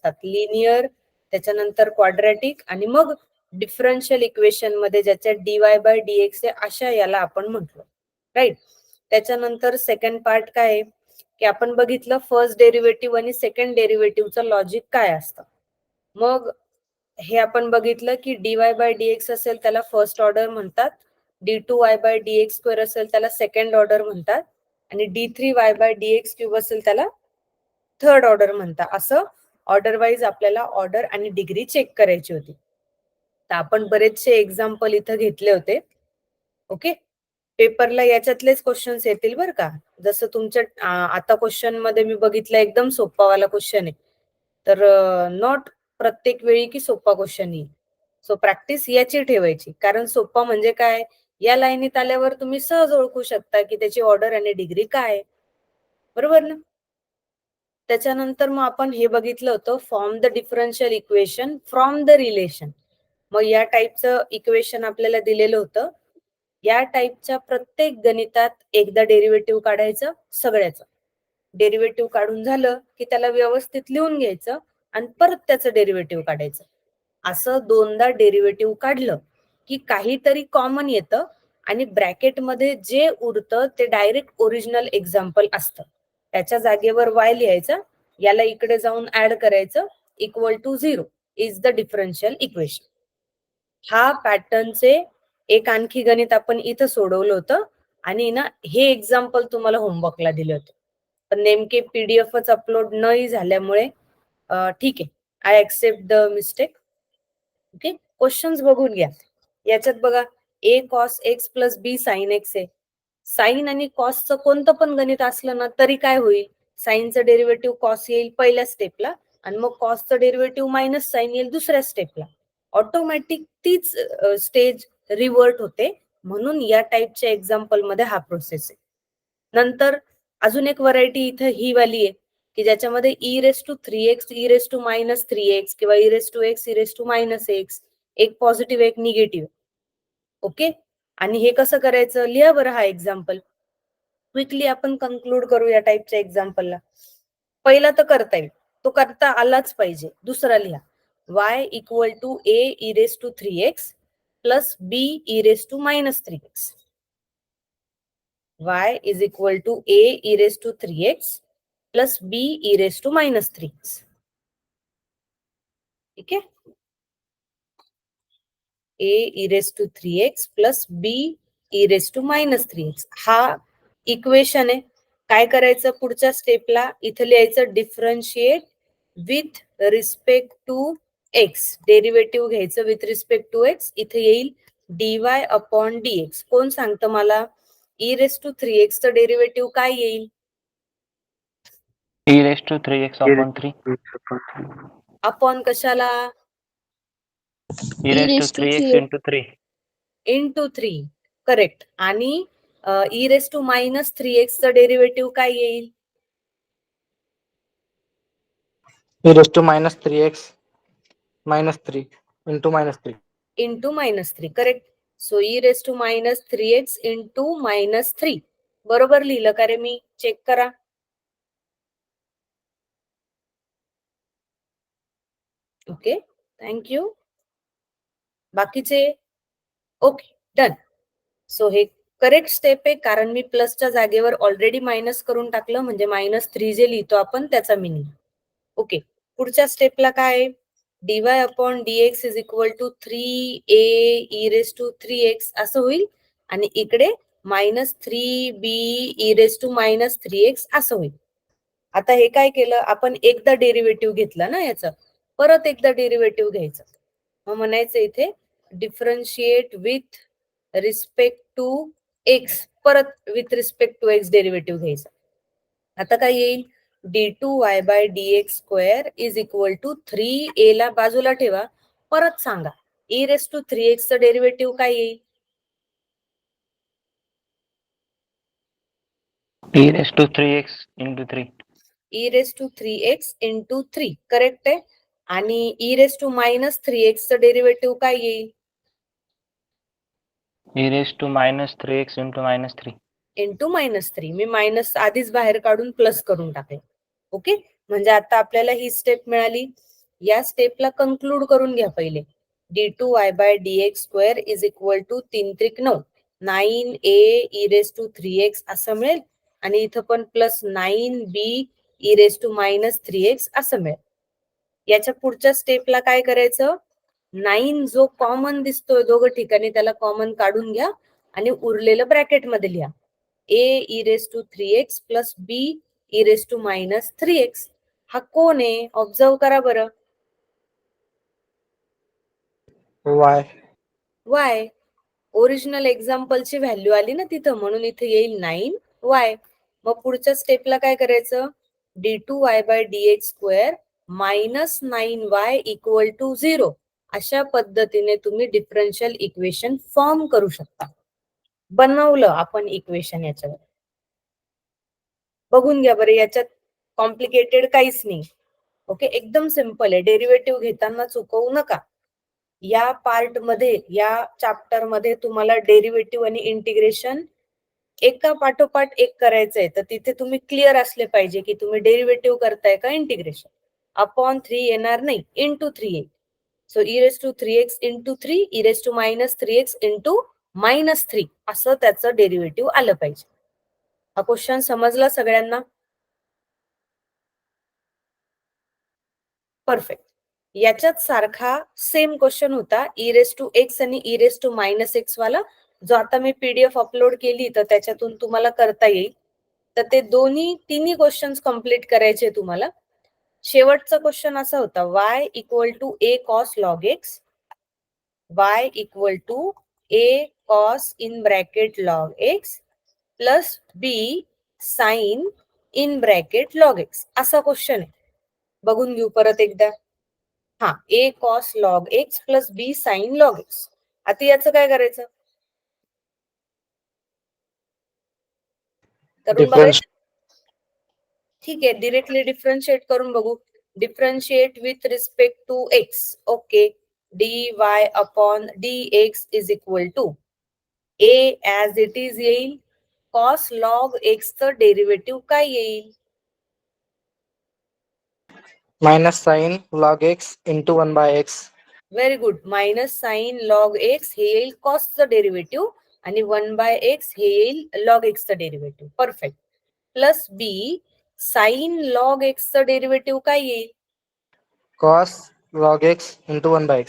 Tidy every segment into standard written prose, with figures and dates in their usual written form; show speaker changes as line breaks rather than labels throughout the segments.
असतात, लिनियर, त्याच्यानंतर क्वाड्रॅटिक आणि मग डिफरन्शियल इक्वेशन मध्ये ज्याच्यात dy/dx आहे अशा याला आपण म्हटलो, राईट. त्याच्यानंतर सेकंड पार्ट काय आहे की आपण बघितलं फर्स्ट डेरिव्हेटिव्ह आणि सेकंड डेरिव्हेटिव्हचं लॉजिक काय असतं. मग हे आपण बघितलं की dy/dx असेल त्याला फर्स्ट ऑर्डर म्हणतात, d2y/dx² असेल त्याला सेकंड ऑर्डर म्हणतात आणि d3y/dx³ असेल त्याला थर्ड ऑर्डर म्हणतात. असं ऑर्डर वाईज आपल्याला ऑर्डर आणि डिग्री चेक करायची होती. तर आपण बरेचसे एक्झाम्पल इथं घेतले होते. ओके, पेपरला याच्यातलेच क्वेश्चन्स येतील बरं का. जसं तुमच्या आता क्वेश्चन मध्ये मी बघितलं एकदम सोपावाला क्वेश्चन आहे, तर नॉट प्रत्येक वेळी की सोपा क्वेश्चन येईल. सो प्रॅक्टिस याची ठेवायची, कारण सोपा म्हणजे काय, या लाईनीत आल्यावर तुम्ही सहज ओळखू शकता की त्याची ऑर्डर आणि डिग्री काय, बरोबर ना. त्याच्यानंतर मग आपण हे बघितलं होतं form the differential equation from the relation. मग या टाईपचं इक्वेशन आपल्याला दिलेलं होतं. या टाईपच्या प्रत्येक गणितात एकदा डेरिव्हेटिव्ह काढायचं, सगळ्याचं डेरिव्हेटिव्ह काढून झालं की त्याला व्यवस्थित लिहून घ्यायचं आणि परत त्याचं डेरिव्हेटिव्ह काढायचं. असं दोनदा डेरिव्हेटिव्ह काढलं की काहीतरी कॉमन येतं आणि ब्रॅकेटमध्ये जे उरतं ते डायरेक्ट ओरिजिनल एक्झाम्पल असतं. त्याच्या जागेवर y लिहायचं, याला इकडे जाऊन ऍड करायचं, equal to 0 is the differential equation. हा पॅटर्नचे एक आणखी गणित आपण इथं सोडवलं होतं आणि ना हे एक्झाम्पल तुम्हाला होमवर्कला दिले होते, पण नेमके पीडीएफच अपलोड नाही झाल्यामुळे ठीक आहे, I accept the mistake. Okay, questions बघून घ्या. याच्यात बघा a cos x plus b sin x आहे. साइन आणि कॉसचं कोणतं पण गणित असलं ना तरी काय होईल, साइनचं डेरिव्हेटिव्ह कॉस येईल पहिल्या स्टेपला आणि मग कॉसचं डेरिव्हेटिव्ह मायनस साइन येईल दुसऱ्या स्टेपला. ऑटोमॅटिक तीच स्टेज रिव्हर्ट होते, म्हणून या टाईपच्या एक्झाम्पल मध्ये हा प्रोसेस आहे. नंतर अजून एक व्हरायटी इथं ही वाली आहे की ज्याच्यामध्ये e⁻3x e⁻−3x किंवा e⁻x e⁻−x, एक पॉझिटिव्ह एक निगेटिव्ह. ओके, आणि हे कसं करायचं, लिहा बरं हा एक्झाम्पल. क्विकली आपण कन्क्लूड करू या टाईपच्या एक्झाम्पलला. पहिला तर करता येईल, तो करता आलाच पाहिजे. दुसरा लिहा, y equal to a e⁻3x plus b e⁻−3x. y is equal to a e⁻3x plus b e⁻−3x. ठीक आहे, a e⁻3x plus b e⁻−3x हा इक्वेशन आहे. काय करायचं पुढच्या स्टेपला, इथं लिहायचं differentiate with respect to x, derivative घ्यायचं विथ रिस्पेक्ट टू एक्स. इथे येईल dy/dx. कोण सांगतं मला, e⁻3x चं डेरिव्हेटिव्ह काय येईल,
e⁻3x/3
अपॉन कशाला,
e⁻3x into 3
इंटू 3, करेक्ट. आणि e⁻−3x चं डेरिव्हेटिव्ह काय येईल,
e⁻−3x -3 into -3
into -3, correct. So e⁻−3x into -3, बरोबर लिहिलं का रे मी, चेक करा. Okay, thank you. बाकीचे ओके, डन. सो हे करेक्ट स्टेप आहे, कारण मी प्लसच्या जागेवर ऑलरेडी मायनस करून टाकलं, म्हणजे -3 जे लिहितो आपण त्याचा मिनिंग. ओके, पुढच्या स्टेपला काय, dy/dx is equal to 3a e⁻3x असं होईल आणि इकडे -3b e⁻−3x असं होईल. आता हे काय केलं आपण, एकदा डेरिव्हेटिव्ह घेतला ना याचं, परत एकदा डेरिव्हेटिव्ह घ्यायचं. मग म्हणायचं इथे differentiate with respect to x, परत with respect to x derivative घ्यायचं. आता काय येईल, d2y/dx² is equal to 3a ला बाजूला ठेवा, परत सांगा e⁻3x चं डेरिव्हेटिव्ह काय येईल,
e⁻3x into 3
e⁻3x into 3, correct आहे. आणि e⁻−3x चं डेरिव्हेटिव्ह काय येईल,
e⁻−3x into -3
इंटू -3. मी मायनस आधीच बाहेर काढून प्लस करून टाकले. ओके, म्हणजे आता आपल्याला ही स्टेप मिळाली. या स्टेपला कन्क्लूड करून घ्या पहिले. d2y/dx² इज इक्वल टू 3 त्रिक 9, 9a e⁻³ असं मिळेल आणि इथं पण प्लस 9b e⁻³ असं मिळेल. याच्या पुढच्या स्टेपला काय करायचं, 9 जो कॉमन दिसतोय दोघं ठिकाणी त्याला कॉमन काढून घ्या आणि उरलेलं ब्रॅकेट मध्ये लिहा. a e⁻³ plus b e⁻³ हा कोण आहे ऑब्झर्व करा बरं.
y.
y. ओरिजिनल एक्झाम्पलची व्हॅल्यू आली ना तिथं, म्हणून इथे येईल 9y. मग पुढच्या स्टेपला काय करायचं, d2y/dx² minus 9y equal to 0 अशा पद्धतीने तुम्ही डिफरन्शियल इक्वेशन फॉर्म करू शकता. बनवलं आपण इक्वेशन याच्यावर. बघून घ्या बरं, याच्यात कॉम्प्लिकेटेड काहीच नाही. ओके, एकदम सिंपल आहे. डेरिव्हेटिव्ह घेताना चुकवू नका. या पार्ट मध्ये, या चॅप्टर मध्ये तुम्हाला डेरिव्हेटिव्ह आणि इंटिग्रेशन एका पाठोपाठ एक करायचंय, तर तिथे तुम्ही क्लिअर असले पाहिजे की तुम्ही डेरिव्हेटिव्ह करताय का इंटिग्रेशन. अपॉन 3 येणार नाही, इंटू 3 येईल. So e⁻³ into 3 e⁻³ into -3 असं त्याचं डेरिव्हेटिव्ह आलं पाहिजे. हा क्वेश्चन समजला सगळ्यांना? परफेक्ट. याच्यात सारखा सेम क्वेश्चन होता e⁻x आणि e⁻⁻x वाला, जो आता मी PDF अपलोड केली तर त्याच्यातून तुम्हाला करता येईल. तर ते तिन्ही क्वेश्चन्स कम्प्लीट करायचे तुम्हाला. शेवटचा क्वेश्चन असा होता, y equal to a cos log x, y equal to a cos in bracket log x plus b sine in bracket log x असा क्वेश्चन आहे. बघून घेऊ परत एकदा. हा, a cos log x plus b sine log x. आता याचं काय करायचं, करून बघायचं. ठीक आहे, डिरेक्टली डिफरन्शिएट करून बघू. Differentiate with respect to x. Okay, dy upon dx is equal to a as it is येईल, cos log x चं डेरिव्हेटिव्ह काय येईल,
minus sine log x into 1/x.
Very good. Minus sine log x हे येईल कॉसचं derivative आणि 1/x हे येईल लॉग एक्सचं derivative. Perfect. Plus b sine log एक्सचं डेरिव्हेटिव्ह काय येईल,
cos log x into 1/x.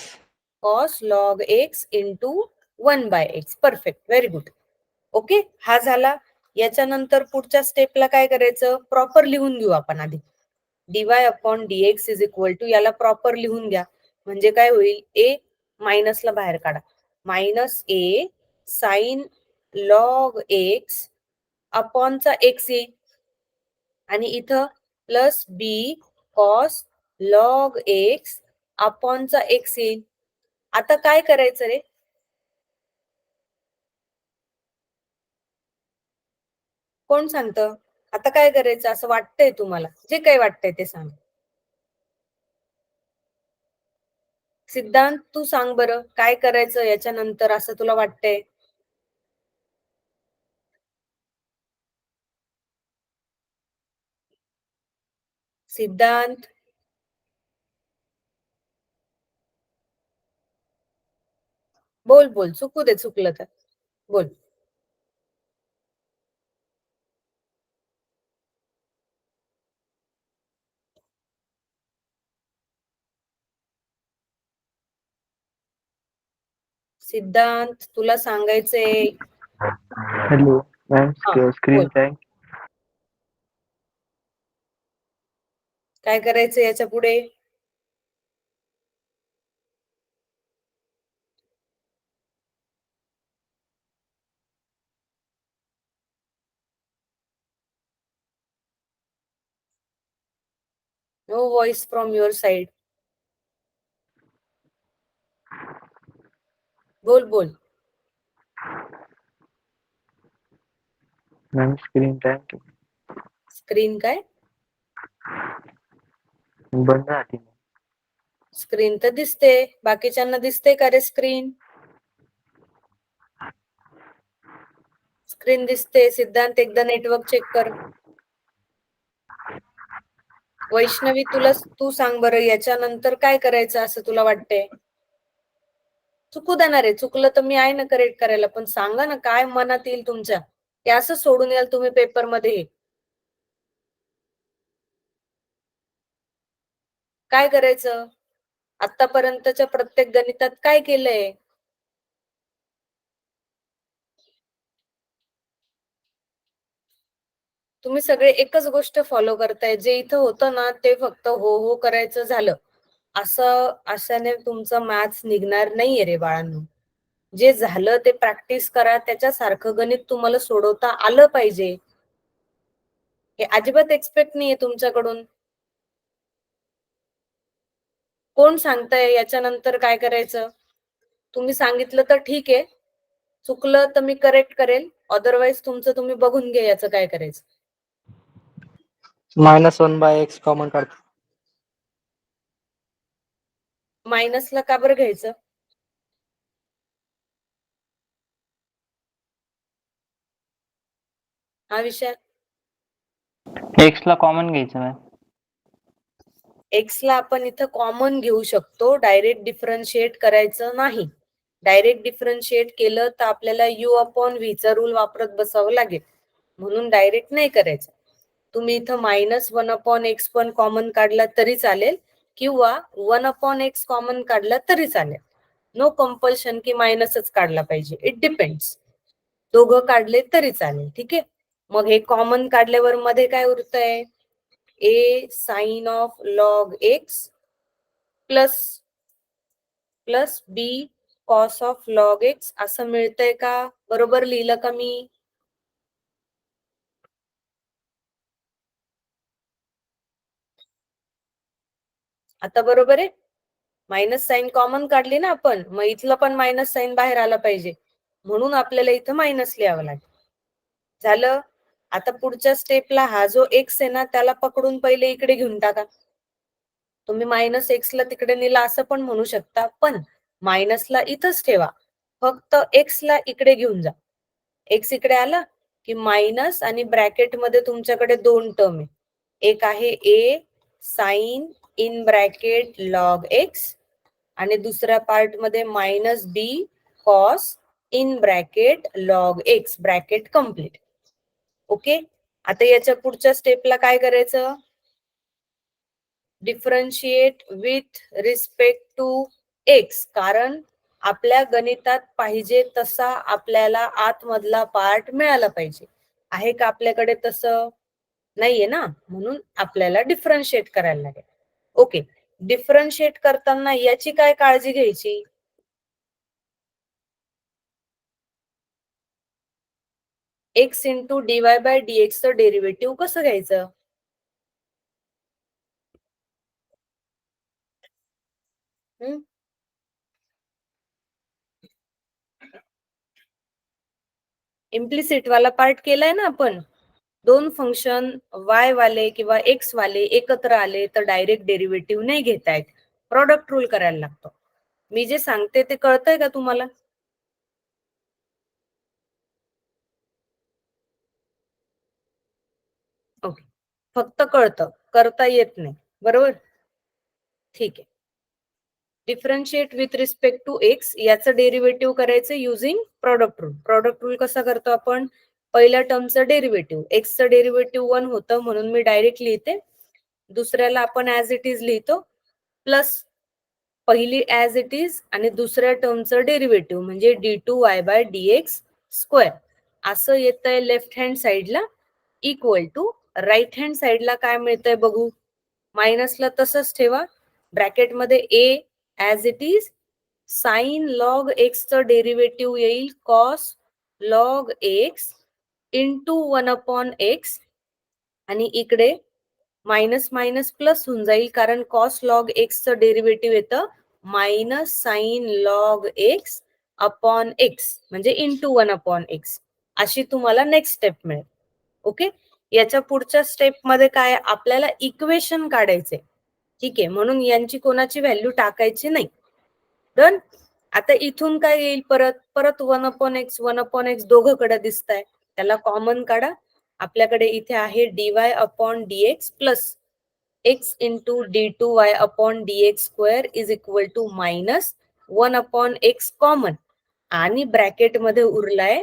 Cos log x into 1/x. Perfect, very good. Okay, हा झाला. याच्यानंतर पुढच्या स्टेपला काय करायचं, प्रॉपर लिहून घेऊ आपण आधी. dy upon dx is equal to, याला प्रॉपर लिहून घ्या. म्हणजे काय होईल, a मायनसला बाहेर काढा, minus a sine log x अपॉनचा x येईल आणि इथं plus b cos log x अपॉनचा x येईल. आता काय करायचं रे, कोण सांगतं आता काय करायचं असं वाटतंय तुम्हाला, जे काही वाटतंय ते सांग. सिद्धांत तू सांग बरं, काय करायचं याच्यानंतर असं तुला वाटतंय. सिद्धांत, बोल बोल, चुकू दे, चुकलं तर बोल. सिद्धांत, तुला सांगायचंय.
हॅलो मॅम,
हा,
स्क्रीन
बोल.
टाइम.
काय करायचं याच्या पुढे, no voice from your side. बोल बोल.
मॅम स्क्रीन टाइम
स्क्रीन काय,
बंद राहते.
स्क्रीन तर दिसते, बाकीच्यांना दिसते का रे स्क्रीन, स्क्रीन दिसते. सिद्धांत एकदा नेटवर्क चेक कर. वैष्णवी तू सांग बरं, याच्यानंतर काय करायचं असं तुला वाटतंय? चुकू देणार आहे, चुकलं तर मी आहे ना करेक्ट करायला, पण सांगा ना काय मनात येईल तुमच्या, ते असं सोडून याल तुम्ही पेपर मध्ये. काय करायचं? आतापर्यंतच्या प्रत्येक गणितात काय केलंय? तुम्ही सगळे एकच गोष्ट फॉलो करताय, जे इथं होतं ना ते फक्त हो हो करायचं झालं, अशाने तुमचं मॅथ्स निघणार नाहीये रे बाळांनो. जे झालं ते प्रॅक्टिस करा, त्याच्यासारखं गणित तुम्हाला सोडवता आलं पाहिजे. हे अजिबात एक्सपेक्ट नाहीये तुमच्याकडून. कोण सांगताय याच्यानंतर काय करायचं? तुम्ही सांगितलं तर ठीक आहे, चुकलं तर मी करेक्ट करेल, अदरवाईज तुमचं तुम्ही बघून घ्या याचं काय करायचं.
-1/x कॉमन काढतो.
मायनसला का बरं घ्यायचं? हा विषय
एक्स ला कॉमन घ्यायचं मॅम.
एक्स ला आपण इथं कॉमन घेऊ शकतो, डायरेक्ट डिफरन्शिएट करायचं नाही. डायरेक्ट डिफरन्शिएट केलं तर आपल्याला यू अपॉन व्ही चा रूल वापरत बसावं लागेल, म्हणून डायरेक्ट नाही करायचं. तुम्ही इथं -1/x पण कॉमन काढला तरी चालेल, किंवा 1/x कॉमन काढला तरी चालेल. नो कंपल्शन की मायनसच काढला पाहिजे, इट डिपेंड्स. दोघं काढले तरी चालेल, ठीक आहे. मग हे कॉमन काढल्यावर मध्ये काय उरतंय? A sine of log x plus b cos of log x असं मिळतंय का? बरोबर लिहिलं का मी? आता बरोबर आहे. मायनस साइन कॉमन काढली ना आपण, मग इथलं पण मायनस साइन बाहेर आला पाहिजे, म्हणून आपल्याला इथं मायनस लिहावं लागेल. झालं. आता पुढच्या स्टेपला हा जो एक्स आहे ना त्याला पकडून पहिले इकडे घेऊन टाका. तुम्ही -x ला तिकडे नेला असं पण म्हणू शकता, पण मायनसला इथंच ठेवा, फक्त एक्स ला इकडे घेऊन जा. एक्स इकडे आला की मायनस, आणि ब्रॅकेट मध्ये तुमच्याकडे दोन टर्म आहे. एक आहे a sine in bracket log x, आणि दुसऱ्या पार्ट मध्ये -b cos in bracket log x, bracket complete. Okay. आता याच्या पुढच्या स्टेपला काय करायचं? Differentiate with respect to x, कारण आपल्या गणितात पाहिजे तसा आपल्याला आतमधला पार्ट मिळाला पाहिजे. आहे का आपल्याकडे तसं? नाहीये ना, म्हणून आपल्याला डिफरन्शिएट करायला लागेल. ओके. डिफरन्शिएट करताना याची काय काळजी घ्यायची? X into dy by dx चं डेरिव्हेटिव्ह कसं घ्यायचं? इम्प्लिसिट वाला पार्ट केलाय ना आपण. दोन फंक्शन वाय वाले किंवा एक्स वाले एकत्र आले तर डायरेक्ट डेरिव्हेटिव्ह नाही घेता येत, प्रॉडक्ट रूल करायला लागतो. मी जे सांगते ते कळतंय का तुम्हाला? ओके. फक्त कळतं, करता येत नाही, बरोबर? ठीक आहे. Differentiate with respect to x याचं डेरिव्हेटिव्ह करायचं using product rule. Product rule कसा करतो आपण? पहिल्या टर्मचं डेरिव्हेटिव्ह, एक्सचं डेरिव्हेटिव्ह 1 होतं म्हणून मी डायरेक्ट लिहिते. दुसऱ्याला आपण ऍज इट इज लिहितो, प्लस पहिली ऍज इट इज आणि दुसऱ्या टर्मचं डेरिव्हेटिव्ह म्हणजे d2y/dx स्क्वेअर असं येतंय लेफ्ट हँड साइडला, इक्वल टू राईट हँड साइडला काय मिळतंय बघू. मायनसला तसंच ठेवा, ब्रॅकेट मध्ये a as it is, sine log x चं डेरिव्हेटिव्ह येईल cos log x into 1/x, आणि इकडे मायनस मायनस प्लस होऊन जाईल, कारण कॉस लॉग एक्स चं डेरिव्हेटिव्ह येतं minus sine log x upon x, म्हणजे इंटू 1/x. अशी तुम्हाला नेक्स्ट स्टेप मिळेल. ओके. याच्या पुढच्या स्टेप मध्ये काय, आपल्याला इक्वेशन काढायचे, ठीक आहे, म्हणून यांची कोणाची व्हॅल्यू टाकायची नाही. डन. आता इथून काय येईल? परत 1/x दोघंकडे दिसताय, त्याला कॉमन काढा. आपल्याकडे इथे आहे dy/dx plus x into d2y upon dx square is equal to minus 1 upon x common आणि ब्रॅकेट मध्ये उरलाय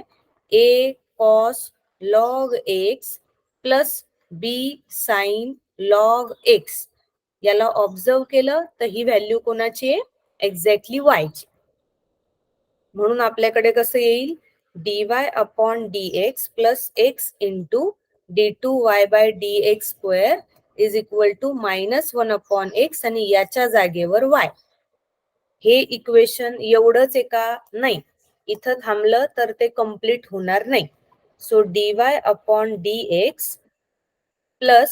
a cos log x plus b sin log x. याला ऑब्झर्व केलं तर ही व्हॅल्यू कोणाची आहे? एक्झॅक्टली y ची. म्हणून आपल्याकडे कसं येईल? dy upon dx plus x into d2y by dx square is equal to minus 1 upon x आणि याच्या जागेवर y. हे इक्वेशन एवढंच आहे का? नाही. इथं थांबलं तर ते कम्प्लीट होणार नाही. So dy upon dx plus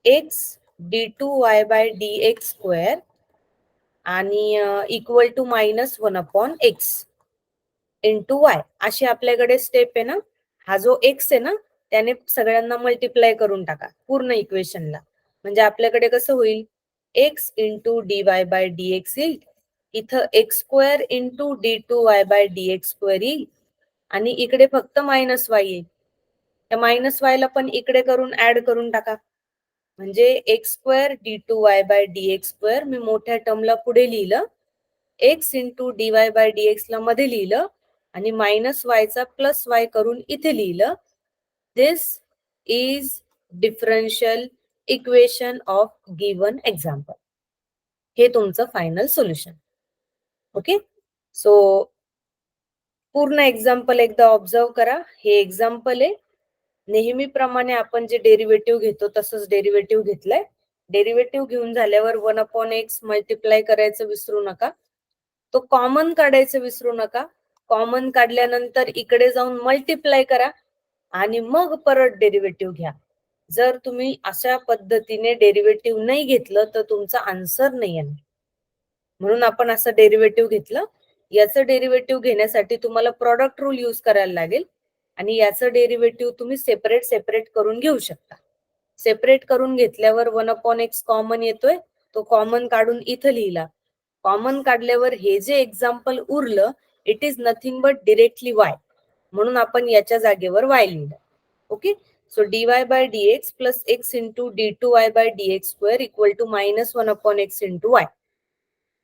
x d2y by dx square आणि equal to minus 1 upon x into y अशी आपल्याकडे स्टेप आहे ना. हा जो एक्स आहे ना त्याने सगळ्यांना मल्टिप्लाय करून टाका पूर्ण इक्वेशनला. म्हणजे आपल्याकडे कसं होईल? X into d y by d x येईल. इथं x square into d two y by d x square येईल आणि इकडे फक्त मायनस वाय येईल. त्या मायनस वाय ला पण इकडे करून ऍड करून टाका. म्हणजे x square d two y by d x square मी मोठ्या टर्मला पुढे लिहिलं, x into d y by d x ला मध्ये लिहिलं आणि मायनस वायचा प्लस वाय करून इथे लिहिलं. This is differential equation of given example. हे तुमचं फायनल सोल्युशन. ओके. सो पूर्ण एक्झाम्पल एकदा ऑब्झर्व करा. हे एक्झाम्पल आहे. नेहमीप्रमाणे आपण जे डेरिव्हेटिव्ह घेतो तसंच डेरिव्हेटिव्ह घेतलंय. डेरिव्हेटिव्ह घेऊन झाल्यावर 1 अपॉन एक्स मल्टिप्लाय करायचं विसरू नका. तो कॉमन काढायचं विसरू नका. कॉमन काढल्यानंतर इकडे जाऊन मल्टिप्लाय करा आणि मग परत डेरिव्हेटिव्ह घ्या. जर तुम्ही अशा पद्धतीने डेरिव्हेटिव्ह नाही घेतलं तर तुमचा आन्सर नाही येणार. म्हणून आपण असं डेरिव्हेटिव्ह घेतलं. याचं डेरिव्हेटिव्ह घेण्यासाठी तुम्हाला प्रॉडक्ट रूल यूज करायला लागेल आणि याचं डेरिव्हेटिव्ह तुम्ही सेपरेट करून घेऊ शकता. सेपरेट करून घेतल्यावर 1 अपॉन एक्स कॉमन येतोय. तो कॉमन काढून इथं लिहिला. कॉमन काढल्यावर हे जे एक्झाम्पल उरलं it is nothing but directly y. म्हणून आपण याच्या जागेवर वाय लिहिलं. Okay. So dy by dx plus x into d2y by dx square equal to minus 1 upon x into y.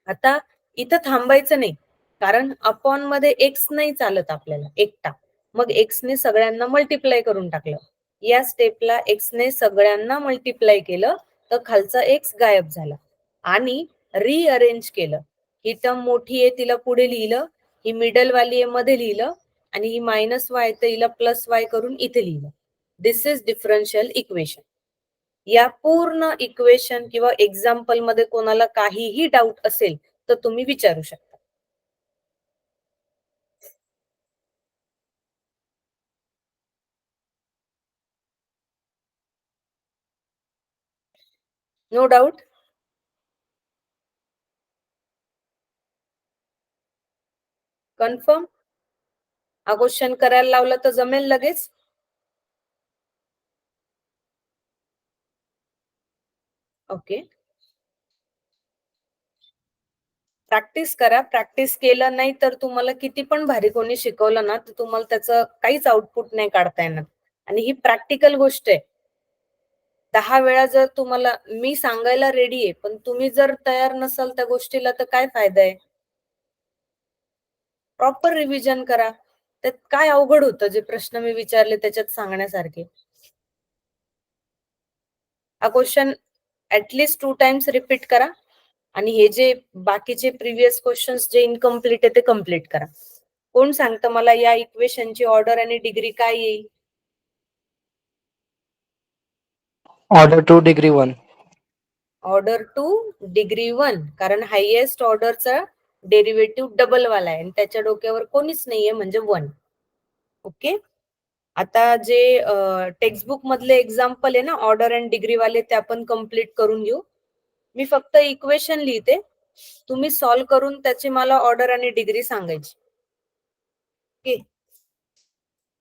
आता इथं थांबायचं नाही कारण अपॉन मध्ये एक्स नाही चालत आपल्याला एकटा. मग एक्स ने सगळ्यांना मल्टिप्लाय करून टाकलं. या स्टेपला एक्स ने सगळ्यांना मल्टिप्लाय केलं तर खालचा एक्स गायब झाला आणि रिअरेंज केलं. ही टर्म मोठी आहे तिला पुढे लिहिलं, ही मिडल वाली आहे मध्ये लिहिलं आणि ही मायनस वाय तर हिला प्लस वाय करून इथे लिहिलं. This is differential equation. या पूर्ण इक्वेशन किंवा एक्झाम्पल मध्ये कोणाला काहीही डाऊट असेल तर तुम्ही विचारू शकता. No doubt. कन्फर्म. हा क्वेश्चन करायला लावला तर जमेल लगेच. ओके. प्रॅक्टिस करा. प्रॅक्टिस केलं नाही तर तुम्हाला किती पण भारी कोणी शिकवलं ना तर तुम्हाला त्याचं काहीच आउटपुट नाही काढता येणार. आणि ही प्रॅक्टिकल गोष्ट आहे. 10 वेळा जर तुम्हाला मी सांगायला रेडी आहे पण तुम्ही जर तयार नसाल त्या गोष्टीला तर काय फायदा आहे? प्रॉपर रिव्हिजन करा. त्यात काय अवघड होतं जे प्रश्न मी विचारले त्याच्यात सांगण्यासारखे. हा क्वेश्चन ऍटलीस्ट 2 टाइम्स रिपीट करा आणि हे जे बाकीचे प्रिव्हियस क्वेश्चन्स जे इनकम्प्लीट आहे ते कम्प्लीट करा. कोण सांगतं मला या इक्वेशनची ऑर्डर आणि डिग्री काय येईल?
Order 2 degree 1.
ऑर्डर 2 डिग्री 1 कारण हायएस्ट ऑर्डरचा डेरिव्हेटिव्ह डबल वाला आहे आणि त्याच्या डोक्यावर कोणीच नाहीये म्हणजे 1. ओके. आता जे टेक्स्टबुक मधले एक्झाम्पल आहे ना ऑर्डर अँड डिग्री वाले ते आपण कम्प्लीट करून घेऊ. मी फक्त इक्वेशन लिहिते, तुम्ही सॉल्व्ह करून त्याची मला ऑर्डर आणि डिग्री सांगायची. ओके.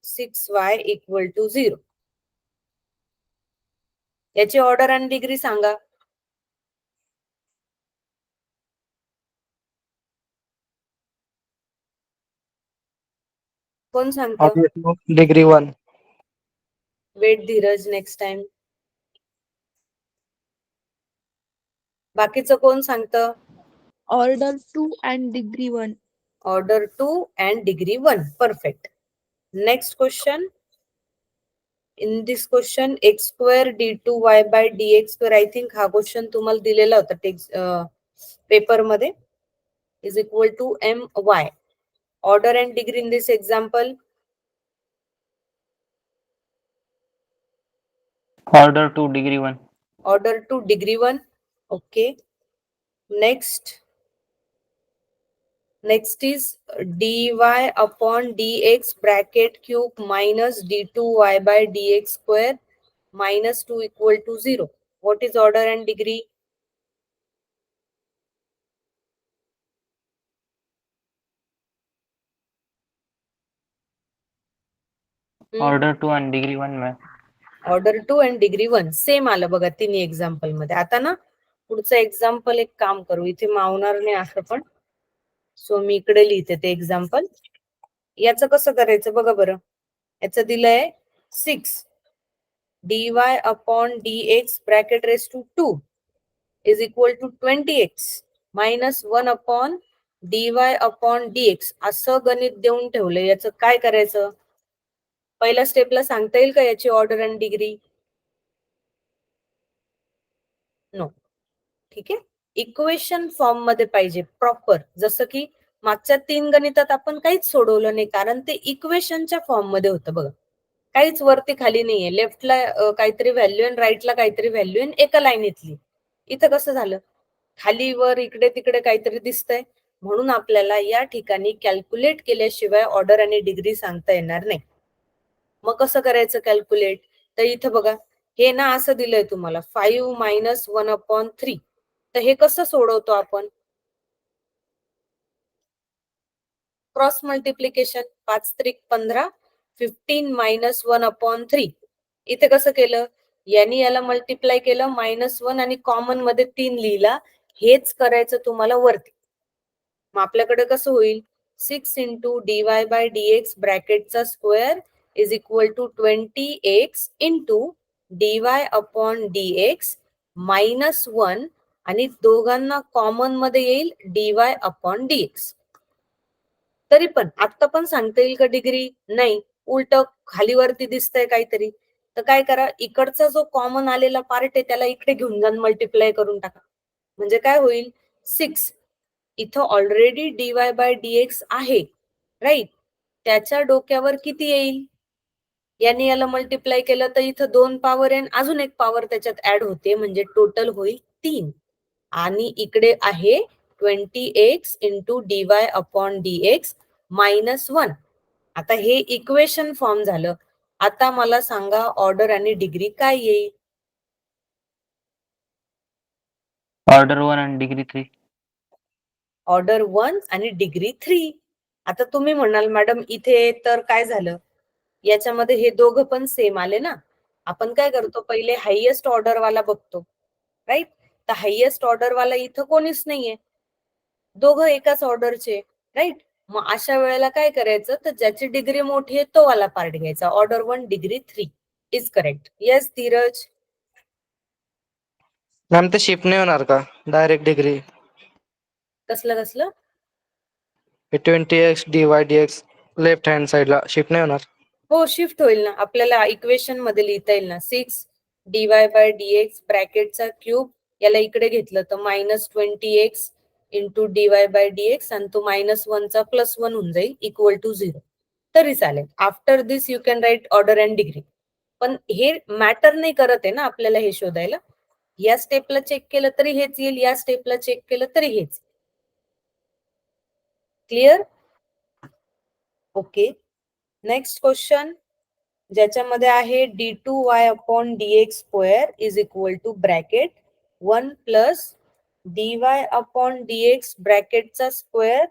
6y equal to 0. याची ऑर्डर आणि डिग्री सांगा. कोण सांगतं?
Order 2 degree 1.
Wait Dheeraj, next time. बाकीचं कोण सांगतं?
Order 2 and degree 1.
Order 2 and degree 1. Perfect. Next question. In this question, x square d2y by dx square, I think हा question तुम्हाला दिलेला होता टेक्स्ट पेपर मध्ये, is equal to my. Order and degree in this example.
Order 2 degree 1.
Order 2 degree 1. Okay. Next is dy upon dx bracket cube minus d2y by dx square minus 2 equal to 0. What is order and degree?
Order 2 and degree 1 ma'am.
Order 2 and degree 1 same आलं बघा तिन्ही example मध्ये. आता ना पुढचं example एक काम करू, इथे मावणार नाही असं पण, सो मी इकडे लिहिते ते एक्झाम्पल. याचं कसं करायचं बघा बरं. याचं दिलंय 6 dy upon dx bracket raised to 2 is equal to 20x minus 1 upon dy upon dx असं गणित देऊन ठेवलं. याचं काय करायचं? पहिल्या स्टेपला सांगता येईल का याची ऑर्डर अँड डिग्री? नो. ठीक आहे. इक्वेशन फॉर्म मध्ये पाहिजे प्रॉपर, जसं की मागच्या 3 गणितात आपण काहीच सोडवलं नाही, कारण ते इक्वेशनच्या फॉर्म मध्ये होतं बघा. काहीच वरती खाली नाहीये. लेफ्टला काहीतरी व्हॅल्यू आणि राईटला काहीतरी व्हॅल्यू आणि एका लाईनीतली. इथं कसं झालं? खाली वर इकडे तिकडे काहीतरी दिसतंय, म्हणून आपल्याला या ठिकाणी कॅल्क्युलेट केल्याशिवाय ऑर्डर आणि डिग्री सांगता येणार नाही. मग कसं करायचं कॅल्क्युलेट? तर इथं बघा, हे ना असं दिलंय तुम्हाला 5 minus 1/3. तर हे कसं सोडवतो आपण? Cross multiplication. 5 त्रिक 15, 15 minus 1/3. इथे कसं केलं? यांनी याला मल्टिप्लाय केलं, -1 आणि कॉमन मध्ये 3 लिहिला. हेच करायचं तुम्हाला वरती. मग आपल्याकडे कसं होईल? 6 into dy by dx ब्रॅकेटचा square is equal to 20x into dy upon dx -1 आणि दोघांना कॉमन मध्ये येईल dy upon dx. तरी पण आता पण सांगता येईल का डिग्री? नाही, उलट खालीवरती दिसतंय काहीतरी. तर काय करा, इकडचा जो कॉमन आलेला पार्ट आहे त्याला इकडे घेऊन जाऊन मल्टिप्लाय करून टाका. म्हणजे काय होईल? 6. इथं ऑलरेडी dy बाय dx आहे, राईट? त्याच्या डोक्यावर किती येईल? यांनी याला मल्टिप्लाय केलं तर इथं 2 पॉवर आहे, अजून एक पॉवर त्याच्यात ऍड होते, म्हणजे टोटल होईल 3. आणि इकडे आहे 20x into dy upon dx -1. आता हे इक्वेशन फॉर्म झालं. आता मला सांगा ऑर्डर आणि डिग्री काय येईल?
Order 1 and degree 3.
ऑर्डर 1 आणि डिग्री 3. आता तुम्ही म्हणाल मॅडम इथे तर काय झालं, याच्यामध्ये हे दोघं पण सेम आले ना. आपण काय करतो, पहिले हायेस्ट ऑर्डर वाला बघतो, राईट? तर हायेस्ट ऑर्डर वाला इथं कोणीच नाहीये, दोघं एकाच ऑर्डरचे, राईट? मग अशा वेळेला काय करायचं, तर ज्याची डिग्री मोठी आहे तो वाला पार्ट घ्यायचा. Order 1 degree 3 is correct. Yes Dheeraj?
Ma'am ते शिफ्ट नाही होणार का डायरेक्ट डिग्री?
कसलं कसलं?
20x dy dx left hand साइडला शिफ्ट नाही होणार?
हो, शिफ्ट होईल ना. आपल्याला इक्वेशन मध्ये लिहिता येईल ना. 6 dy बाय dx ब्रॅकेटचा क्यूब, याला इकडे घेतलं तर -20x into dy by dx आणि तो -1 चा +1 होऊन जाईल इक्वल टू 0. तरी चालेल. After this you can write order and degree. पण हे मॅटर नाही करत आहे ना आपल्याला हे शोधायला. या स्टेपला चेक केलं तरी हेच येईल, या स्टेपला चेक केलं तरी हेच. क्लिअर? ओके. नेक्स्ट क्वेश्चन, ज्याच्यामध्ये आहे d2y upon dx square is equal to bracket 1 plus dy upon dx ब्रॅकेटचा स्क्वेअर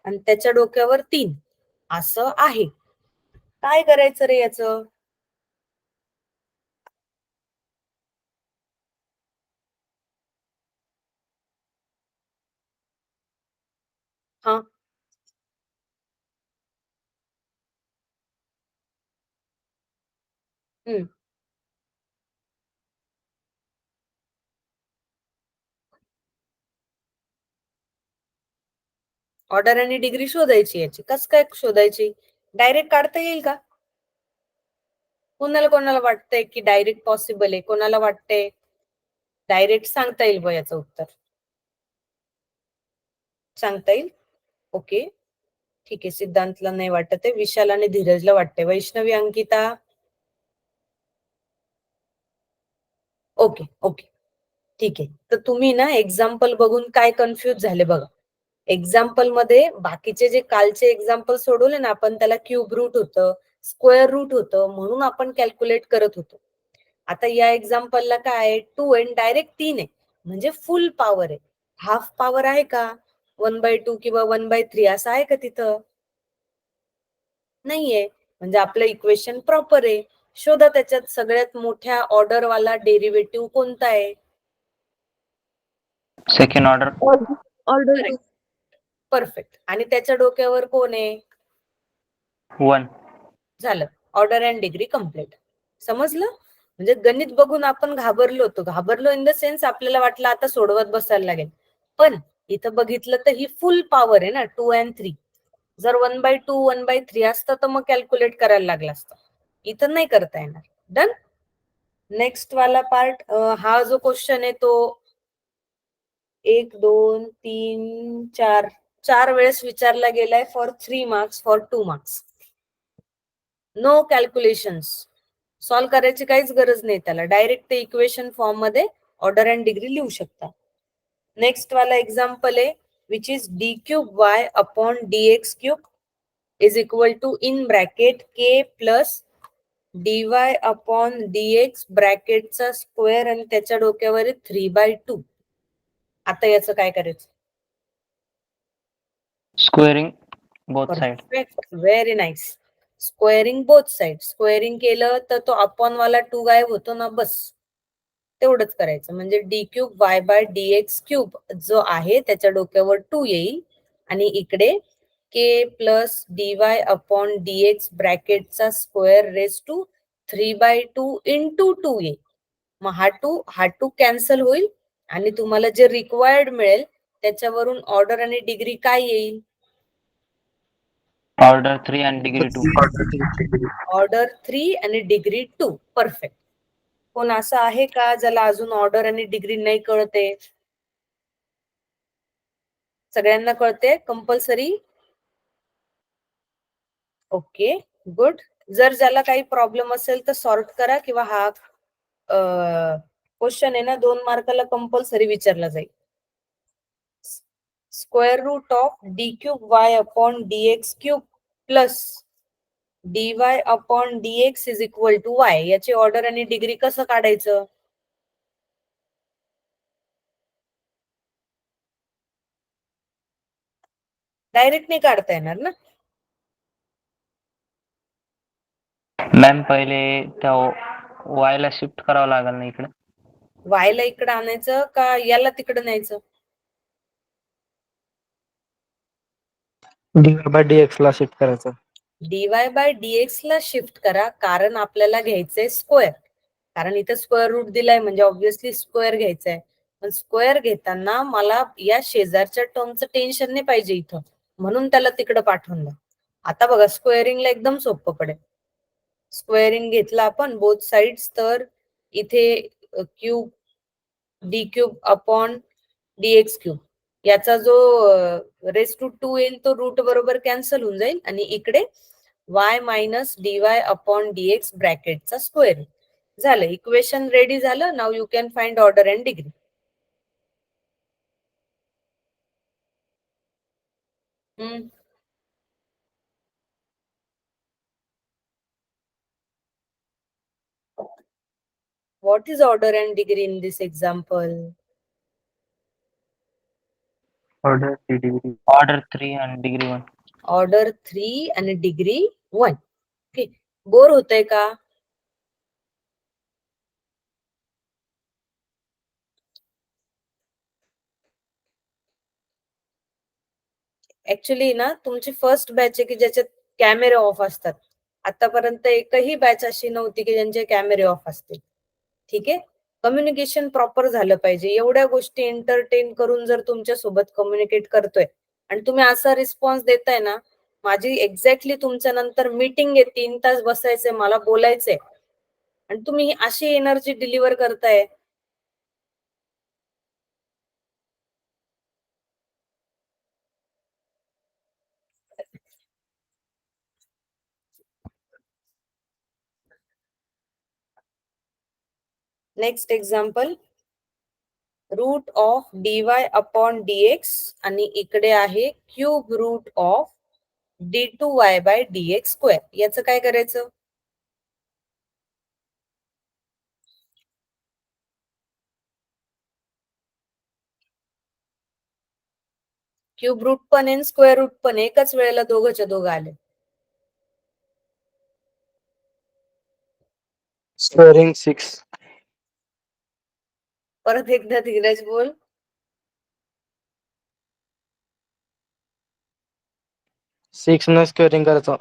आणि त्याच्या डोक्यावर 3 असं आहे. काय करायचं रे याचं? हा, हम्म, ऑर्डर आणि डिग्री शोधायची याची. कस काय शोधायची? डायरेक्ट काढता येईल का? कोणाला कोणाला वाटतंय की डायरेक्ट पॉसिबल आहे? कोणाला वाटतंय डायरेक्ट सांगता येईल बा याचं उत्तर? सांगता येईल? ओके, ठीक आहे. सिद्धांतला नाही वाटत आहे, विशाल आणि धीरजला वाटते. वैष्णवी, अंकिता? ओके ओके, ठीक आहे. तर तुम्ही ना एक्झाम्पल बघून काय कन्फ्युज झाले बघा. एक्झाम्पल मध्ये बाकीचे जे कालचे एक्झाम्पल सोडवले ना आपण, त्याला क्यूब रूट होतं, स्क्वेअर रूट होतं, म्हणून आपण कॅल्क्युलेट करत होतो. आता या एक्झाम्पलला काय आहे, 2 आहे डायरेक्ट 3 आहे, म्हणजे फुल पॉवर आहे. हाफ पॉवर आहे का 1/2 किंवा 1/3 असं आहे का तिथं? नाहीये, म्हणजे आपलं इक्वेशन प्रॉपर आहे. शोधा त्याच्यात सगळ्यात मोठ्या ऑर्डर वाला डेरिव्हेटिव्ह कोणता आहे?
Second order.
Order 2.
परफेक्ट. आणि त्याच्या डोक्यावर कोण आहे?
1.
झालं, ऑर्डर अँड डिग्री कम्प्लीट. समजलं? म्हणजे गणित बघून आपण घाबरलो होतो. घाबरलो इन द सेन्स आपल्याला वाटलं आता सोडवत बसायला लागेल, पण इथं बघितलं तर ही फुल पॉवर आहे ना 2 and 3. जर 1/2 1/3 असतं तर मग कॅल्क्युलेट करायला लागलं असतं. इथं नाही करता येणार. डन. नेक्स्ट वाला पार्ट, हा जो क्वेश्चन आहे तो 1 2 3 4 वेळेस विचारला गेलाय for 3 marks, for 2 marks. No calculations. Solve करायची काहीच गरज नाही त्याला. डायरेक्ट ते इक्वेशन फॉर्म मध्ये ऑर्डर अँड डिग्री लिहू शकता. नेक्स्ट वाला एक्झाम्पल आहे which is d cube y upon d x cube is equal to in bracket k plus dy upon dx ब्रॅकेटचा स्क्वेअर आणि त्याच्या डोक्यावर 3/2. आता याचं काय करायचं?
Squaring both side.
Perfect, very nice. Squaring both side. Squaring केलं तर तो अपॉन वाला 2 गायब होतो ना, बस तेवढंच करायचं. म्हणजे d cube y by d x cube जो आहे त्याच्या डोक्यावर 2 येईल आणि इकडे के प्लस dy अपॉन dx ब्रॅकेटचा स्क्वेअर रेस टू 3/2 इंटू 2 येईल. मग हा टू कॅन्सल होईल आणि तुम्हाला जे रिक्वायर्ड मिळेल त्याच्यावरून ऑर्डर आणि डिग्री काय येईल?
Order 3 and degree 2.
ऑर्डर 3 आणि डिग्री 2. परफेक्ट. कोण असं आहे का ज्याला अजून ऑर्डर आणि डिग्री नाही कळते? सगळ्यांना कळते कंपल्सरी? Okay, good. जर ज्याला काही प्रॉब्लेम असेल तर सॉर्ट करा, किंवा हा क्वेश्चन आहे ना 2 मार्काला कंपल्सरी विचारला जाईल. Square root of d cube y upon d x cube plus dy upon dx is equal to y. याची ऑर्डर आणि डिग्री कसं काढायचं? डायरेक्ट नाही काढता येणार ना.
मॅम पहिले त्या y ला शिफ्ट करावं लागेल ना इकडे.
y ला इकडे आणायचं का याला तिकडे न्यायचं?
dy by dx ला शिफ्ट करायचं.
dy बाय dx ला शिफ्ट करा, कारण आपल्याला घ्यायचंय स्क्वेअर. कारण इथं स्क्वेअर रूट दिलाय म्हणजे ऑब्व्हियसली स्क्वेअर घ्यायचंय. पण स्क्वेअर घेताना मला या शेजारच्या टर्मचं टेन्शन नाही पाहिजे इथं, म्हणून त्याला तिकडे पाठवून द्या. आता बघा स्क्वेअरिंगला एकदम सोपं पडेल. स्क्वेअरिंग घेतला आपण बोथ साइड्स, तर इथे cube D cube upon dx cube याचा जो रेस टू 2 येईल तो रूट बरोबर कॅन्सल होऊन जाईल आणि इकडे y minus dy upon dx ब्रॅकेटचा स्क्वेअर. झालं, इक्वेशन रेडी झालं. Now you can find order and degree. What is order and degree in this example?
Order 3 degree. Order 3 and degree 1.
Order 3 आणि degree 1. Okay, bore होतंय का? Actually ना तुमची first batch आहे की ज्याच्यात कॅमेरे ऑफ असतात. आतापर्यंत एकही बॅच अशी नव्हती की ज्यांचे कॅमेरे ऑफ असतील. ठीक आहे, कम्युनिकेशन प्रॉपर झालं पाहिजे. एवढ्या गोष्टी एंटरटेन करून जर तुमच्या सोबत कम्युनिकेट करतोय आणि तुम्ही असा रिस्पॉन्स देताय ना, माझी एक्झॅक्टली तुमच्या नंतर मीटिंग आहे, 3 तास बसायचंय, मला बोलायचंय, आणि तुम्ही अशी एनर्जी डिलिव्हर करताय. Next example, root of dy upon dx आणि इकडे आहे cube root of d2y by dx square. याचं काय करायचं? क्यूब रूट पण आहे, स्क्वेअर रूट पण आहे, एकाच वेळेला दोघंच्या दोघं आले.
Squaring 6.
परत एकदा धीरज बोल.
6 न स्क्वेअरिंग करायचं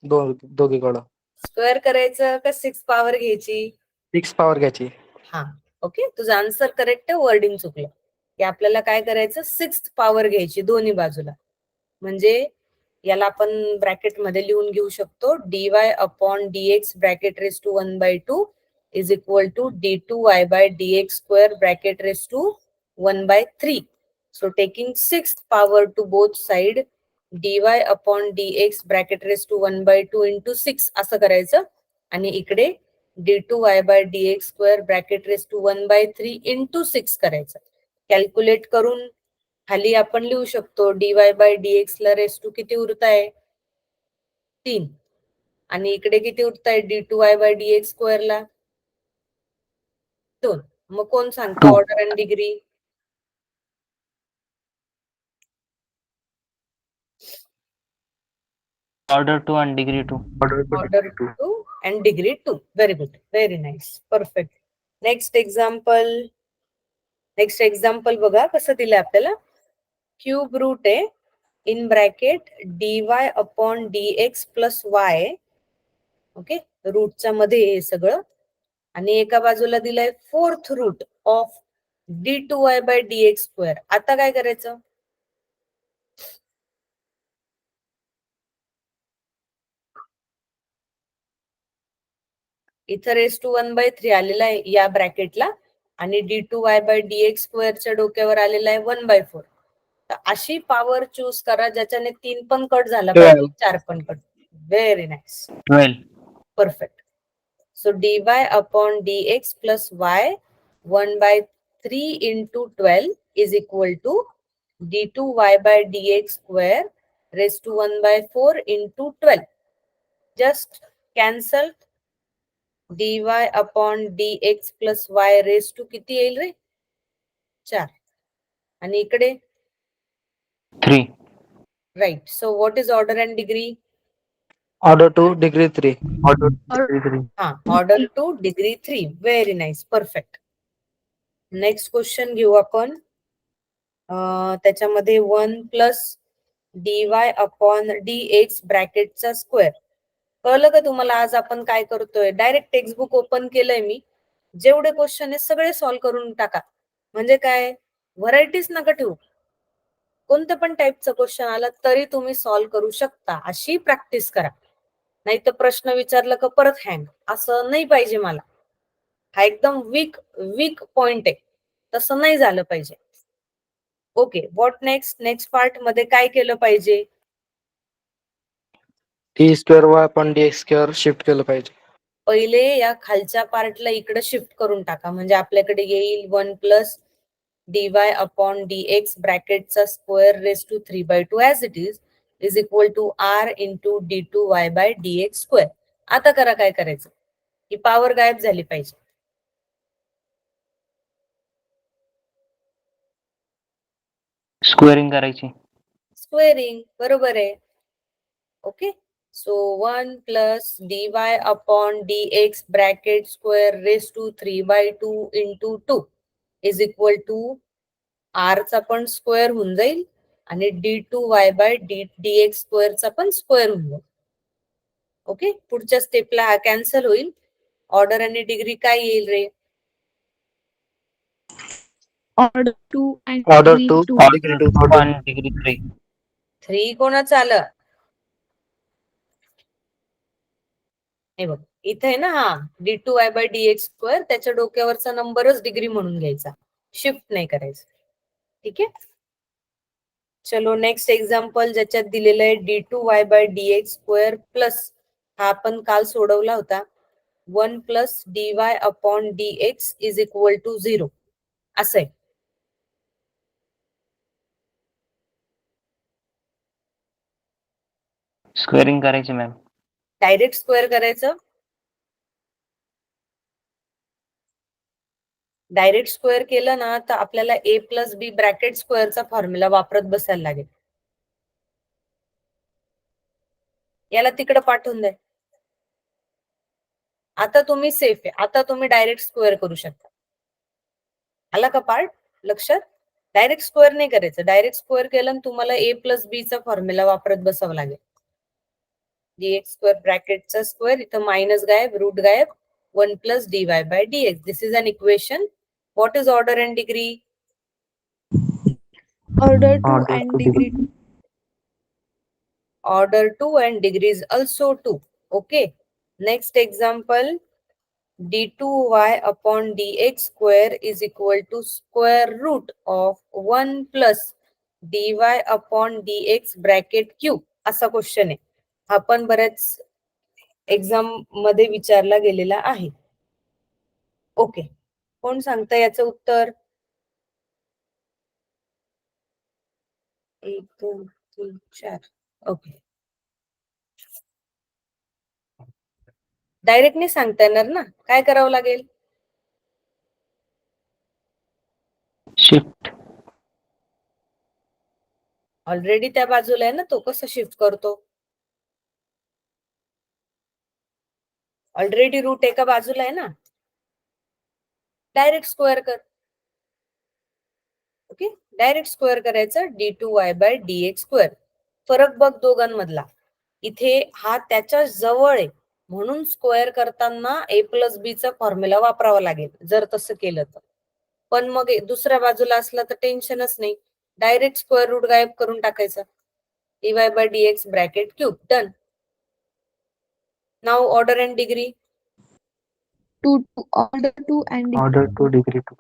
दोघीकडं.
स्क्वेअर करायचं का 6 पॉवर घ्यायची?
6 पॉवर घ्यायची.
हा, ओके, तुझं आन्सर करेक्ट आहे, वर्डिंग चुकलं. की आपल्याला काय करायचं, 6 पॉवर घ्यायची दोन्ही बाजूला. म्हणजे याला आपण ब्रॅकेट मध्ये लिहून घेऊ शकतो, dy upon dx bracket raise to 1/2 is equal to d2y by dx square bracket raise to 1/3. So taking 6 power to both side, dy upon dx bracket raise to 1/2 into 6 असं करायचं, आणि इकडे d2y by dx square bracket raise to 1/3 into 6 करायचं. Calculate करून खाली आपण लिहू शकतो, dy बाय dx ला रेस टू किती उरताय? 3. आणि इकडे किती उरताय d2y बाय dx स्क्वेअर ला? 2. मग कोण सांगतो
2.
Order and degree?
Order 2 and degree 2.
Order 2 and degree 2. Very good. Very nice. Perfect. Next example बघा कसं दिलंय आपल्याला. क्यूब रूट आहे in bracket dy upon dx plus y. Okay, रूटच्या मध्ये हे सगळं, आणि एका बाजूला दिलंय 4th root of d2y by dx square. आता काय करायचं? इथं रेस टू 1/3 आलेला आहे या ब्रॅकेटला, आणि d2y बाय dx स्क्वेअरच्या डोक्यावर आलेला आहे 1/4. तर अशी पॉवर चूज करा ज्याच्याने 3 पण कट झाला पाहिजे, 4 पण cut. Very nice,
12.
Perfect. So dy upon dx plus y 1/3 into 12 is equal to d2y by dx square raise to 1/4 into 12. Just cancel. dy upon dx plus y raise to किती येईल रे? 4. आणि इकडे
3.
Right. So what is order and degree?
Order 2 degree 3.
हा, order 2 degree 3. Very nice, perfect. Next question घेऊ आपण. त्याच्यामध्ये 1 plus dy upon dx ब्रॅकेटचा स्क्वेअर. कळलं का तुम्हाला आज आपण काय करतोय? डायरेक्ट टेक्स्टबुक ओपन केलंय मी, जेवढे क्वेश्चन आहे सगळे सॉल्व्ह करून टाका. म्हणजे काय, व्हरायटीज नका ठेवू. कोणत्या पण टाईपचा क्वेश्चन आला तरी तुम्ही सॉल्व्ह करू शकता, अशी प्रॅक्टिस करा. नाही तर प्रश्न विचारला का परत हँग, असं नाही पाहिजे मला. हा एकदम वीक पॉइंट आहे, तसं नाही झालं पाहिजे. ओके, व्हॉट नेक्स्ट पार्ट मध्ये काय केलं पाहिजे?
t square y upon dx square shift केलं पाहिजे.
पहिले या खालच्या पार्टला इकडे शिफ्ट करून टाका, म्हणजे आपल्याकडे येईल 1 प्लस dy अपॉन dx ब्रॅकेटचा square raise to 3/2 as it is equal to r into d2y by dx square. आता करा काय करायचं, ही पॉवर गायब झाली पाहिजे.
स्क्वेअरिंग करायची.
स्क्वेअरिंग, बरोबर आहे. Okay, so 1 plus dy upon dx bracket square raise to 3/2 into 2 is equal to r चा पण स्क्वेअर होऊन जाईल, आणि d2y बाय dx स्क्वेअरचा पण स्क्वेअर होऊन जाईल. ओके, पुढच्या स्टेपला हा कॅन्सल होईल. ऑर्डर आणि डिग्री काय येईल रे?
Order 2 and
Order
degree
2
2.
degree 2.
Order 2 and degree 3.
3 कोणाचं आलं? हे बघ इथे आहे ना, हा d2y/dx², त्याच्या डोक्यावरचा नंबरच डिग्री म्हणून घ्यायचा, शिफ्ट नाही करायचं. ठीक आहे. चलो नेक्स्ट एक्झाम्पल ज्याच्यात दिलेलं आहे d2y/dx² प्लस, हा आपण काल सोडवला होता, 1 + dy/dx = 0 असं आहे.
स्क्वेअरिंग करायची मॅम.
डायरेक्ट स्क्वेअर करायचं. डायरेक्ट स्क्वेअर केलं ना तर आपल्याला a + b ब्रॅकेट स्क्वेअरचा फॉर्म्युला वापरत बसायला लागेल. याला तिकडे पाठवून द्या. आता तुम्ही सेफ आहे, आता तुम्ही डायरेक्ट स्क्वेअर करू शकता. आला का पार्ट लक्षात? डायरेक्ट स्क्वेअर नाही करायचं. डायरेक्ट स्क्वेअर केलं तुम्हाला a + b चा फॉर्म्युला वापरत बसावं लागेल. dx² ब्रॅकेटचा स्क्वेअर, इथं मायनस गायब, रूट गायब, 1 + dy/dx. This is an equation. What is order and degree?
Order 2
Order
and
to
degree
degree.
2.
Order 2 and degree is also 2. Okay. Next example, d2y/dx² is equal to square root of 1 + dy/dx bracket cube, असा question आहे. हा पण बऱ्याच exam मध्ये विचारला गेलेला आहे. Okay, कोण सांगतं याचं उत्तर? 1 2 3 4. ओके, डायरेक्ट नाही सांगता येणार ना, काय करावं लागेल?
शिफ्ट.
ऑलरेडी त्या बाजूला आहे ना, तो कसं शिफ्ट करतो? ऑलरेडी रूट एका बाजूला आहे ना, डायरेक्ट स्क्वेअर कर. ओके, डायरेक्ट स्क्वेअर करायचं d2y/dx². फरक बघ दोघांमधला, इथे हा त्याच्या जवळ आहे म्हणून स्क्वेअर करताना a + b चा फॉर्म्युला वापरावा लागेल जर तसं केलं तर. पण मग दुसऱ्या बाजूला असला तर टेन्शनच नाही, डायरेक्ट स्क्वेअर रूट गायब करून टाकायचा, dy/dx bracket cube. Done. Now order and degree.
2 order 2 and
Order to degree 2.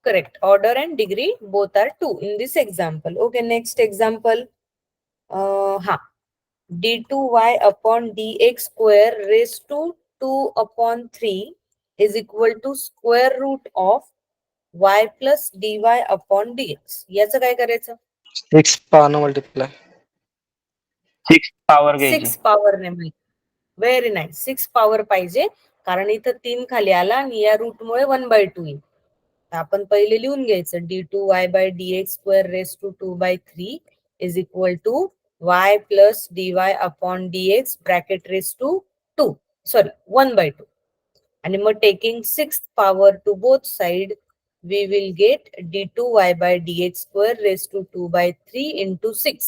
Correct. Order and degree both are 2 in this example. Okay, next example. d2y/dx² raised to 2/3 is equal to square root of y + dy/dx. याचं काय करायचं?
6 power no multiply.
6 power घ्यायची.
6 power ने माहिती. Very nice. 6 power पाहिजे, कारण इथं 3 खाली आला आणि या रूटमुळे 1/2 येईल. आपण पहिले लिहून घ्यायचं, d2y/dx² raised to 2/3 is equal to y + dy/dx bracket raised to 2, sorry 1/2. आणि मग taking 6th power to both side, we will get d2y/dx² raised to 2/3 into 6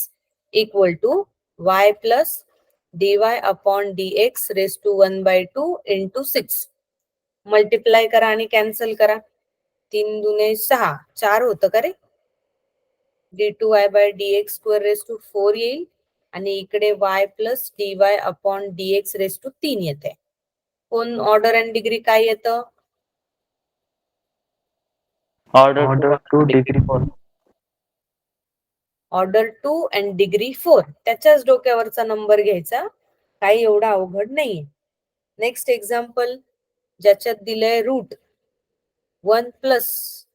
equal to y + dy/dx raised to 1/2 into 6. Multiply करा आणि cancel करा. 3 दुने 6, 4 होतं का रे? d2y/dx² raised to 4 येईल आणि इकडे y + dy/dx raised to 3 येते. कोण ऑर्डर अँड डिग्री काय येतं?
Order
2 degree 4.
Order 2 and degree 4. त्याच्याच डोक्यावरचा नंबर घ्यायचा, काही एवढा अवघड नाहीये. नेक्स्ट एक्झाम्पल ज्याच्यात दिलंय रूट 1 +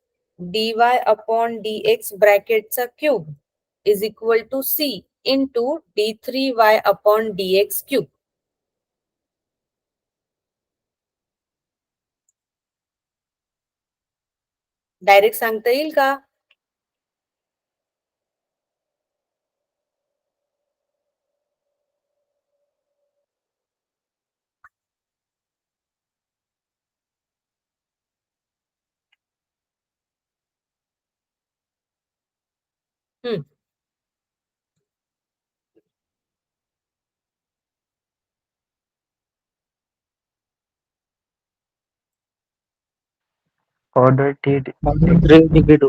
dy/dx ब्रॅकेटचा cube is equal to c into d3y/dx³. Direct सांगता येईल का?
Order 3 degree 2.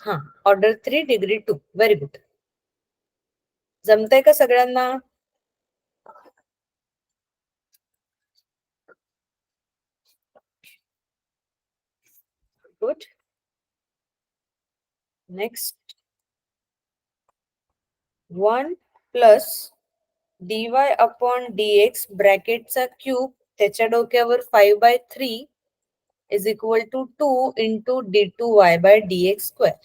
हा, ऑर्डर 3 डिग्री 2. Very good. जमतंय का सगळ्यांना? Good. Next 1 plus dy upon dx ब्रॅकेटचा क्यूब त्याच्या डोक्यावर 5/3 is equal to 2 into d2y by dx square.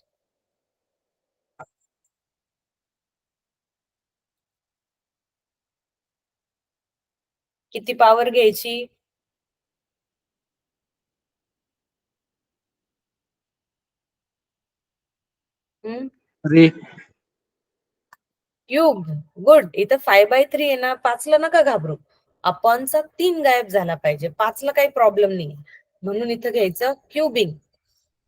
किती पॉवर घ्यायची?
Three.
क्यूब. गुड. इथं 5/3 आहे ना, 5ला नका घाबरू. अपॉनचा 3 गायब झाला पाहिजे, 5ला काही प्रॉब्लेम नाही. म्हणून इथं घ्यायचं क्यूबिंग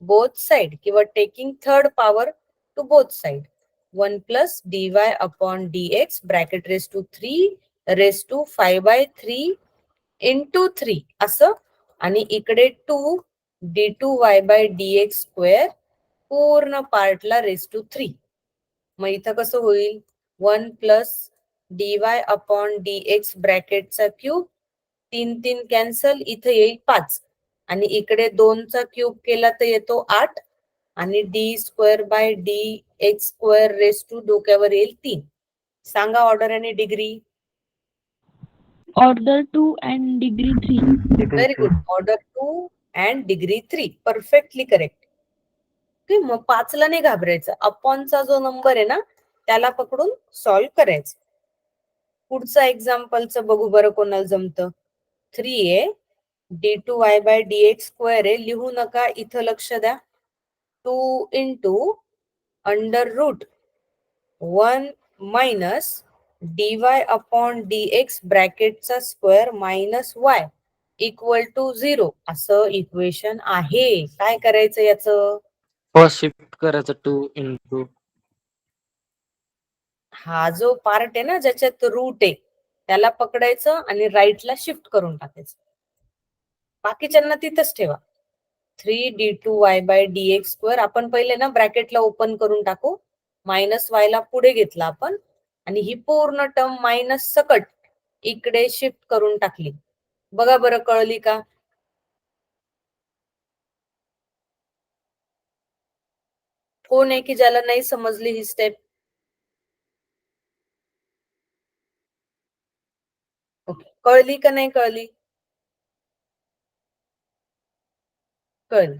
बोथ साइड किंवा taking third power to both side. 1 plus dy upon dx bracket raise to 3 raise to 5/3 into 3 असं, आणि इकडे 2 d2y बाय dx स्क्वेअर पूर्ण पार्टला रेस टू 3. मग इथं कसं होईल? 1 प्लस dy अपॉन dx ब्रॅकेटचा क्यूब 3 कॅन्सल, इथं येईल 5, आणि इकडे 2चा क्यूब केला तर येतो 8, आणि d square by d x square raise to डोक्यावर येईल 3. सांगा ऑर्डर आणि degree.
Order 2 and degree 3.
Very good. Order 2 and degree 3. Perfectly correct. मग 5ला नाही घाबरायचं. अपॉनचा जो नंबर आहे ना त्याला पकडून सॉल्व्ह करायचं. पुढचं एक्झाम्पलचं बघू बरं कोणाला जमतं. 3 आहे, d2y बाय dx स्क्वेअर आहे. लिहू नका, इथं लक्ष द्या. 2 into under root 1 minus dy upon dx ब्रॅकेटचा square minus y equal to 0 असं इक्वेशन आहे. काय करायचं याचं?
First shift करायचं 2 into.
हा जो पार्ट आहे ना ज्याच्यात रूट आहे त्याला पकडायचं आणि राईटला शिफ्ट करून टाकायचं. बाकीच्यांना तिथंच ठेवा. 3 d2y बाय dx स्क्वेअर आपण पहिले ना ब्रॅकेटला ओपन करून टाकू. मायनस y ला पुढे घेतला आपण, आणि ही पूर्ण टर्म मायनस सकट इकडे शिफ्ट करून टाकली. बघा बरं कळली का? कोण आहे की ज्याला नाही समजली ही स्टेप? ओके, कळली का नाही कळली? कळली.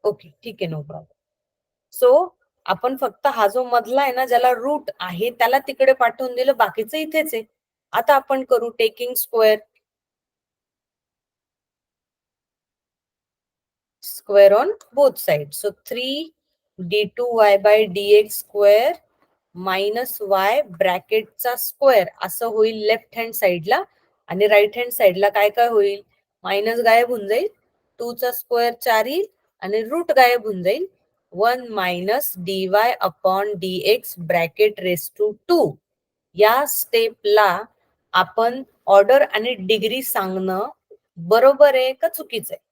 ओके, ठीक आहे, नो प्रॉब्लेम. सो आपण फक्त हा जो मधला आहे ना ज्याला रूट आहे त्याला तिकडे पाठवून दिलं, बाकीचं इथेच आहे. आता आपण करू taking square. Square on both side. So 3 d2y by dx square minus y ब्रॅकेटचा स्क्वेअर असं होईल लेफ्ट हँड साइडला, आणि राईट हँड साइडला काय काय होईल? मायनस गायब होऊन जाईल, 2चा स्क्वेअर 4 येईल, आणि रूट गायब होऊन जाईल. 1 minus dy upon dx bracket raise to 2. या स्टेपला आपण ऑर्डर आणि डिग्री सांगणं बरोबर आहे का चुकीचं आहे?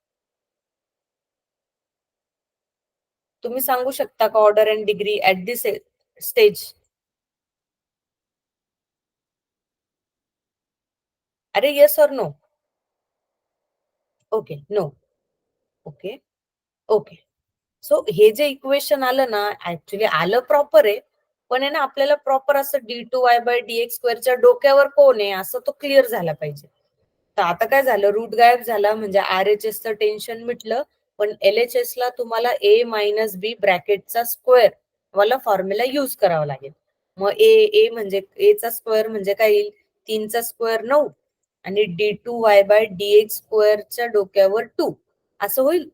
तुम्ही सांगू शकता का order and degree at this stage? अरे yes or no? Okay, no. Okay okay. So हे जे इक्वेशन आलं ना, ऍक्च्युली आलं प्रॉपर आहे, पण आहे ना आपल्याला प्रॉपर असं d2y बाय dx स्क्वेअरच्या डोक्यावर कोण आहे असं तो क्लिअर झाला पाहिजे. तर आता काय झालं, रूट गायब झाला म्हणजे RHSचं टेन्शन मिटलं, पण LHS ला तुम्हाला a मायनस बी ब्रॅकेटचा स्क्वेअर वाला फॉर्म्युला युज करावा लागेल. मग ए म्हणजे a चा स्क्वेअर म्हणजे काय येईल? 3चा स्क्वेअर 9, आणि d2y बाय dx स्क्वेअरच्या डोक्यावर 2 असं होईल.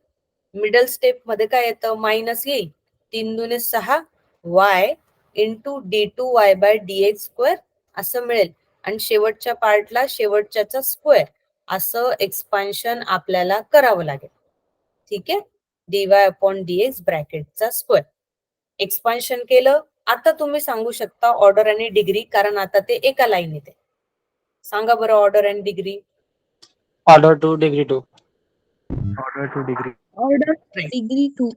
मिडल स्टेप मध्ये काय येतं? मायनस येईल. 3 दुने 6 y into d2y by dx square असं मिळेल, आणि शेवटच्या पार्टला शेवटच्याचा स्क्वेअर असं एक्सपान्शन आपल्याला करावं लागेल. ठीक आहे, dy अपॉन dx ब्रॅकेटचा स्क्वेअर एक्सपान्शन केलं. आता तुम्ही सांगू शकता ऑर्डर आणि डिग्री, कारण आता ते एका लाईनीत आहे. सांगा बरं ऑर्डर आणि degree.
Order 2 degree 2.
Order to degree.
Order
Right.
degree 2.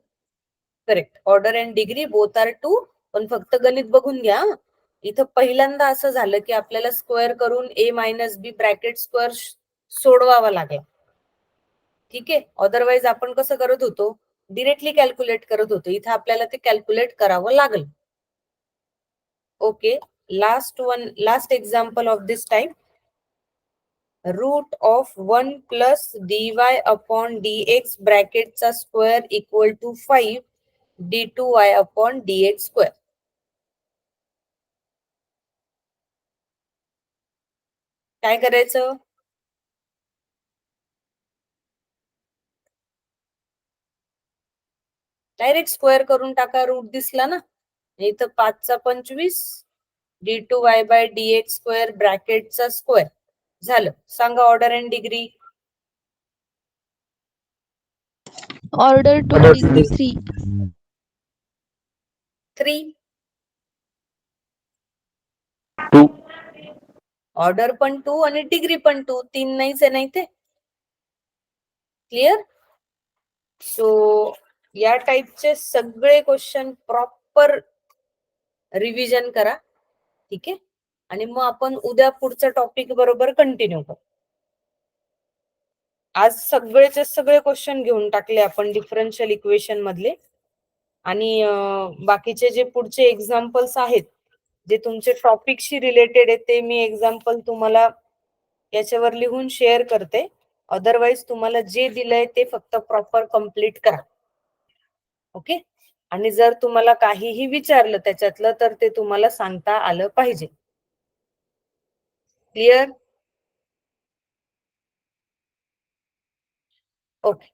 Correct. Order and degree both are 2. पण फक्त गणित बघून घ्या. इथं पहिल्यांदा असं झालं की आपल्याला स्क्वेअर करून a minus b bracket square सोडवावा लागेल. ठीक आहे. अदरवाईज आपण कसं करत होतो, डिरेक्टली कॅल्क्युलेट करत होतो. इथं आपल्याला ते कॅल्क्युलेट करावं लागेल. Okay. Last example of this type. Root of 1 plus dy upon dx ब्रॅकेटचा square equal to 5 d2y upon dx square. काय करायचं? डायरेक्ट स्क्वेअर करून टाका. रूट दिसला ना. इथं 5चा 25 d2y बाय dx स्क्वेअर ब्रॅकेटचा स्क्वेअर झालं. सांगा order and degree.
Order 2
Order
degree 3.
3.
2.
Order पण 2 आणि डिग्री पण 2. 3 नाहीच आहे ना इथे. क्लिअर? सो या टाईपचे सगळे क्वेश्चन प्रॉपर रिव्हिजन करा. ठीक आहे. आणि मग आपण उद्या पुढच्या टॉपिक बरोबर कंटिन्यू करू. आज सगळेचे सगळे क्वेश्चन घेऊन टाकले आपण डिफरन्शियल इक्वेशन मधले. आणि बाकीचे जे पुढचे एक्झाम्पल्स आहेत जे तुमचे टॉपिकशी रिलेटेड आहे ते मी एक्झाम्पल तुम्हाला याच्यावर लिहून शेअर करते. अदरवाईज तुम्हाला जे दिलंय ते फक्त प्रॉपर कम्प्लीट करा. ओके. आणि जर तुम्हाला काहीही विचारलं त्याच्यातलं तर ते तुम्हाला सांगता आलं पाहिजे. क्लिअर? ओके.